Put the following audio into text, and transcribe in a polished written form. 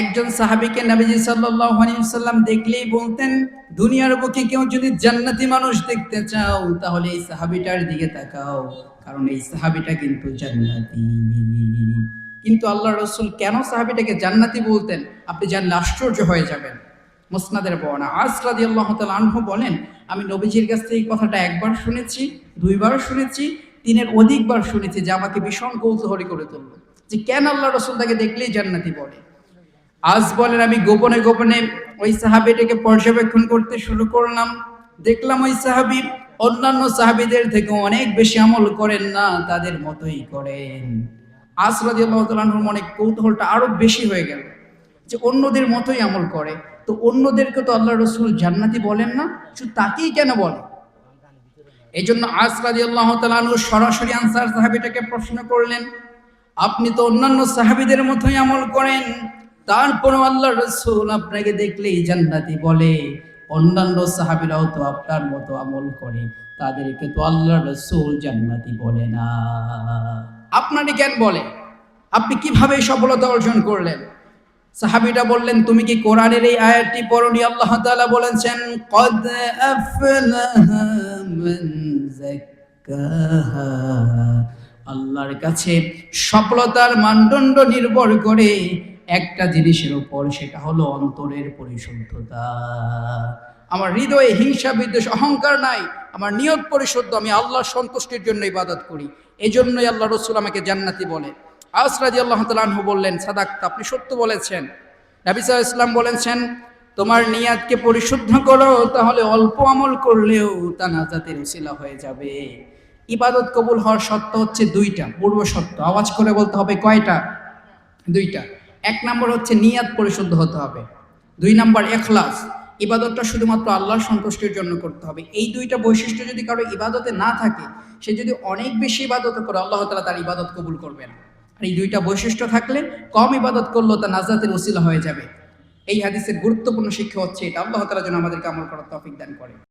একজন সাহাবীকে নবীজি সাল্লাল্লাহু আলাইহি ওয়াসাল্লাম দেখলেই বলতেন, দুনিয়ার বুকে কেউ যদি জান্নাতি মানুষ দেখতে চাও তাহলে এই সাহাবীটার দিকে তাকাও, কারণ এই সাহাবীটা কিন্তু জান্নাতি। কিন্তু আল্লাহর রাসূল কেন সাহাবীটাকে জান্নাতি বলতেন আপনি জানলে আশ্চর্য হয়ে যাবেন। মুসনাদের বর্ণনা আস রাদিয়াল্লাহু তাআলা আনহু বলেন, আমি নবীজির কাছ থেকে এই কথাটা একবার শুনেছি, দুইবার শুনেছি, তিনের অধিকবার শুনেছি, যা আমাকে ভীষণ কৌতূহলী করে তুলল যে কেন আল্লাহর রাসূল তাকে দেখলেই জান্নাতি বলে। আজ বলেন আমি গোপনে গোপনে ওই সাহাবীটাকে পর্যবেক্ষণ করতে শুরু করলাম। দেখলাম ওই সাহাবী অন্যান্য সাহাবীদের থেকে অনেক বেশি আমল করেন না, তাদের মতোই করেন। আস রাদিয়াল্লাহু তাআলা আনহুর মনে কৌতূহলটা আরো বেশি হয়ে গেল যে অন্যদের মতোই আমল করে, তো অন্যদেরকে তো আল্লাহর রাসূল জান্নাতি বলেন না, শুধু তাকেই কেন বলে? এই জন্য আস রাদিয়াল্লাহু তাআলা আনহু সরাসরি আনসার সাহাবীটাকে প্রশ্ন করলেন, আপনি তো অন্যান্য সাহাবীদের মতোই আমল করেন, তারপরও আল্লাহর রাসূল আপনাকে দেখলেই জান্নাতি বলে, অন্যান্য সাহাবীরাও তো আপনার মতো আমল করে, তাদেরকে তো আল্লাহর রাসূল জান্নাতি বলে না, আপনারই কেন বলে? আপনি কিভাবে সফলতা অর্জন করলেন? সাহাবীটা বললেন, তুমি কি কোরআনের এই আয়াতটি পড়োনি? আল্লাহ তাআলা বলেছেন, কদ আফলাহা মান যাক্কাহা। আল্লাহর কাছে সফলতার মানদণ্ড নির্ভর করে একটা জিনিসের উপর, সেটা হলো অন্তরের পরিশুদ্ধতা। আমার হৃদয়ে হিংসা বিদ্বেষ অহংকার নাই, আমার নিয়ত পরিশুদ্ধ, আমি আল্লাহর সন্তুষ্টির জন্য ইবাদত করি, এজন্যই আল্লাহ রাসূল আমাকে জান্নাতি বলে। আস রাদিয়াল্লাহু তাআলা আনহু বললেন, সাদাকতা, আপনি সত্য বলেছেন। নবী সাল্লাল্লাহু আলাইহি ওয়াসাল্লাম বলেছেন, তোমার নিয়াতকে পরিশুদ্ধ করো, তাহলে অল্প আমল করলেও তা নাজাতের উসিলা হয়ে যাবে। ইবাদত কবুল হওয়ার শর্ত হচ্ছে দুইটা, পূর্ব শর্ত। আওয়াজ করে বলতে হবে কয়টা? দুইটা। এক নম্বর হচ্ছে নিয়াত পরিশুদ্ধ হতে হবে, দুই নম্বর ইখলাস, ইবাদতটা শুধুমাত্র আল্লাহর সন্তুষ্টির জন্য করতে হবে। এই দুইটা বৈশিষ্ট্য যদি কারো ইবাদতে না থাকে, সে যদি অনেক বেশি ইবাদত করে, আল্লাহ তাআলা তার ইবাদত কবুল করবে না। আর এই দুইটা বৈশিষ্ট্য থাকলে কম ইবাদত করলেও তা নাজাতের ওসিলা হয়ে যাবে। এই হাদিসের গুরুত্বপূর্ণ শিক্ষা হচ্ছে এটা। আল্লাহ তাআলা যেন আমাদেরকে আমল করার তৌফিক দান করে।